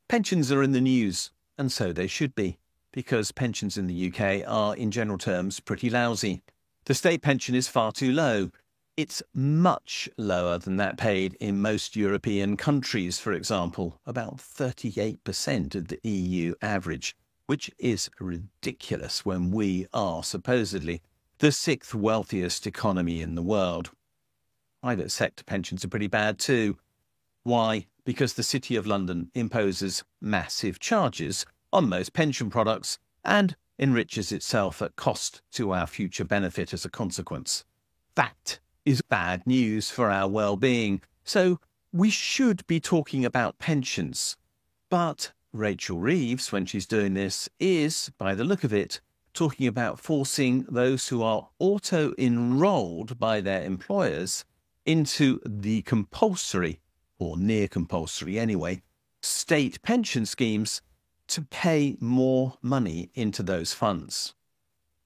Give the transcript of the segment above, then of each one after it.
Pensions are in the news, and so they should be, because pensions in the UK are, in general terms, pretty lousy. The state pension is far too low. It's much lower than that paid in most European countries, for example, about 38% of the EU average, which is ridiculous when we are supposedly the sixth wealthiest economy in the world. Private sector pensions are pretty bad too. Why? Because the City of London imposes massive charges on most pension products and enriches itself at cost to our future benefit as a consequence. That is bad news for our well-being. So we should be talking about pensions. But Rachel Reeves, when she's doing this, is, by the look of it, talking about forcing those who are auto-enrolled by their employers into the compulsory, or near compulsory anyway, state pension schemes to pay more money into those funds.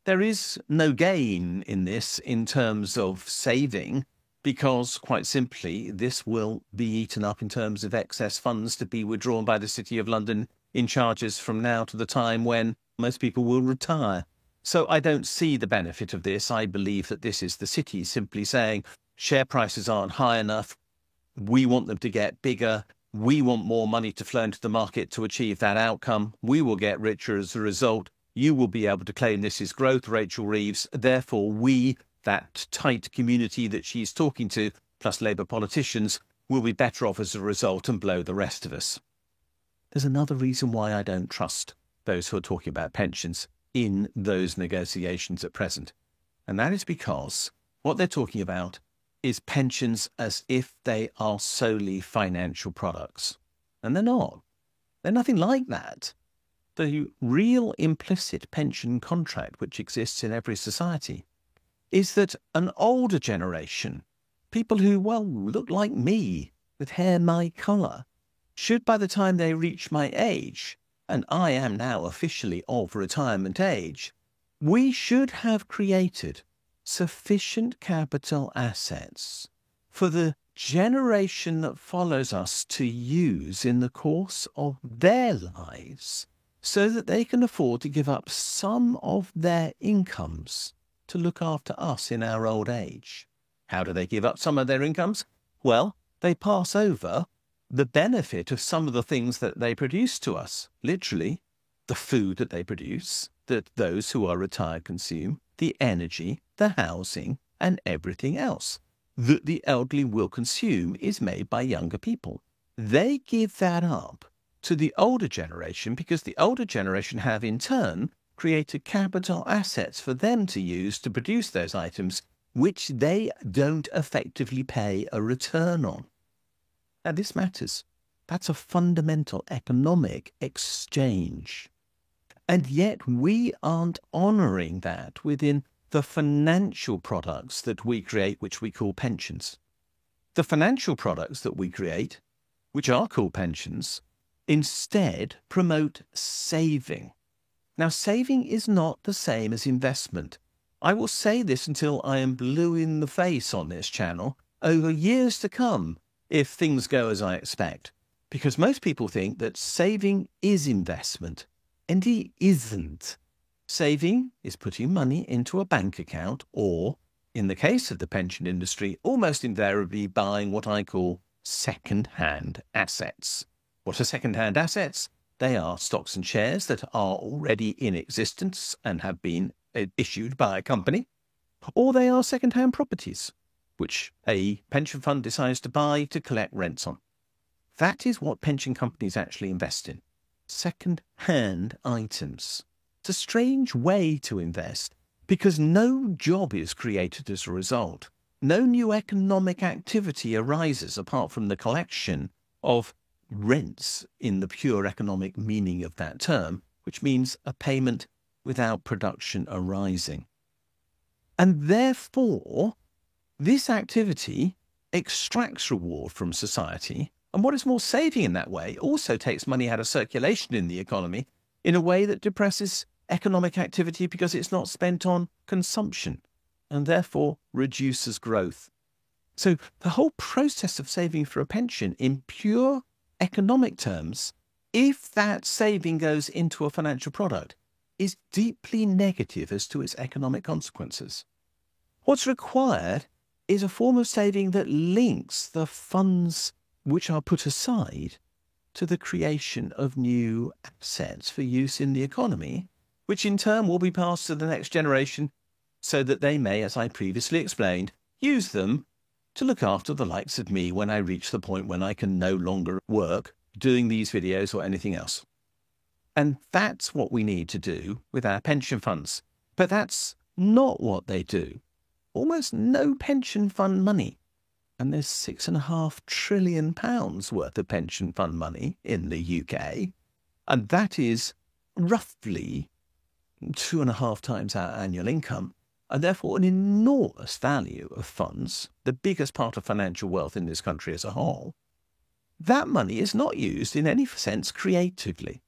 There is no gain in this in terms of saving, because, quite simply, this will be eaten up in terms of excess funds to be withdrawn by the City of London in charges from now to the time when most people will retire. So I don't see the benefit of this. I believe that this is the city simply saying share prices aren't high enough. We want them to get bigger. We want more money to flow into the market to achieve that outcome. We will get richer as a result. You will be able to claim this is growth, Rachel Reeves. Therefore, we, that tight community that she's talking to, plus Labour politicians, will be better off as a result and blow the rest of us. There's another reason why I don't trust those who are talking about pensions in those negotiations at present. And that is because what they're talking about is pensions as if they are solely financial products. And they're not. They're nothing like that. The real implicit pension contract which exists in every society is that an older generation, people who, well, look like me, with hair my colour, should by the time they reach my age, and I am now officially of retirement age, we should have created sufficient capital assets for the generation that follows us to use in the course of their lives, so that they can afford to give up some of their incomes to look after us in our old age. How do they give up some of their incomes? Well, they pass over the benefit of some of the things that they produce to us, literally the food that they produce, that those who are retired consume, the energy, the housing, and everything else that the elderly will consume is made by younger people. They give that up to the older generation because the older generation have in turn created capital assets for them to use to produce those items which they don't effectively pay a return on. Now this matters. That's a fundamental economic exchange. And yet we aren't honouring that within the financial products that we create, which we call pensions. The financial products that we create, which are called pensions, instead promote saving. Now, saving is not the same as investment. I will say this until I am blue in the face on this channel over years to come, if things go as I expect, because most people think that saving is investment, and it isn't. Saving is putting money into a bank account or, in the case of the pension industry, almost invariably buying what I call second-hand assets. What are second-hand assets? They are stocks and shares that are already in existence and have been issued by a company, or they are second-hand properties, which a pension fund decides to buy to collect rents on. That is what pension companies actually invest in. Second-hand items. It's a strange way to invest because no job is created as a result. No new economic activity arises apart from the collection of rents in the pure economic meaning of that term, which means a payment without production arising. And therefore, this activity extracts reward from society, and what is more, saving in that way also takes money out of circulation in the economy in a way that depresses economic activity because it's not spent on consumption and therefore reduces growth. So the whole process of saving for a pension in pure economic terms if that saving goes into a financial product, is deeply negative as to its economic consequences. What's required is a form of saving that links the funds which are put aside to the creation of new assets for use in the economy, which in turn will be passed to the next generation so that they may, as I previously explained, use them to look after the likes of me when I reach the point when I can no longer work doing these videos or anything else. And that's what we need to do with our pension funds. But that's not what they do. Almost no pension fund money. And there's £6.5 trillion worth of pension fund money in the UK. And that is roughly 2.5 times our annual income, and therefore an enormous value of funds, the biggest part of financial wealth in this country as a whole. That money is not used in any sense creatively.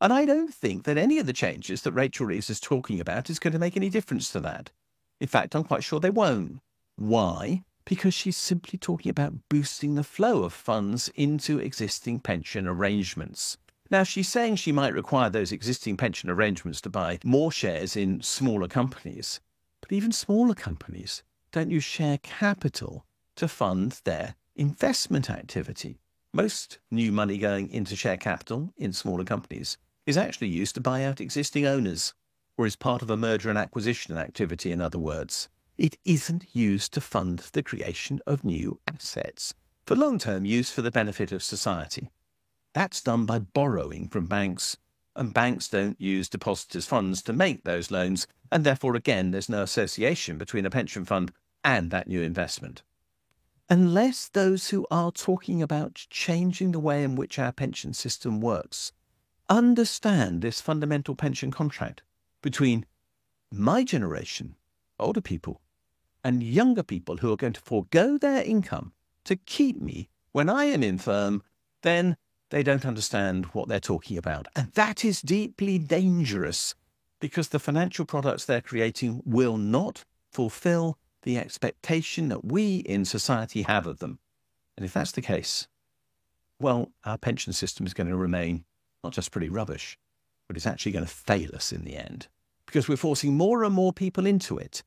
And I don't think that any of the changes that Rachel Reeves is talking about is going to make any difference to that. In fact, I'm quite sure they won't. Why? Because she's simply talking about boosting the flow of funds into existing pension arrangements. Now, she's saying she might require those existing pension arrangements to buy more shares in smaller companies. But even smaller companies don't use share capital to fund their investment activity. Most new money going into share capital in smaller companies is actually used to buy out existing owners, or is part of a merger and acquisition activity, in other words. It isn't used to fund the creation of new assets for long-term use for the benefit of society. That's done by borrowing from banks, and banks don't use depositors' funds to make those loans, and therefore, again, there's no association between a pension fund and that new investment. Unless those who are talking about changing the way in which our pension system works understand this fundamental pension contract between my generation, older people, and younger people who are going to forego their income to keep me when I am infirm, then they don't understand what they're talking about. And that is deeply dangerous, because the financial products they're creating will not fulfill the expectation that we in society have of them. And if that's the case, well, our pension system is going to remain not just pretty rubbish, but it's actually going to fail us in the end, because we're forcing more and more people into it.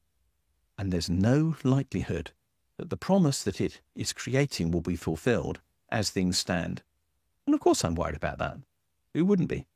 And there's no likelihood that the promise that it is creating will be fulfilled as things stand. And of course I'm worried about that. Who wouldn't be?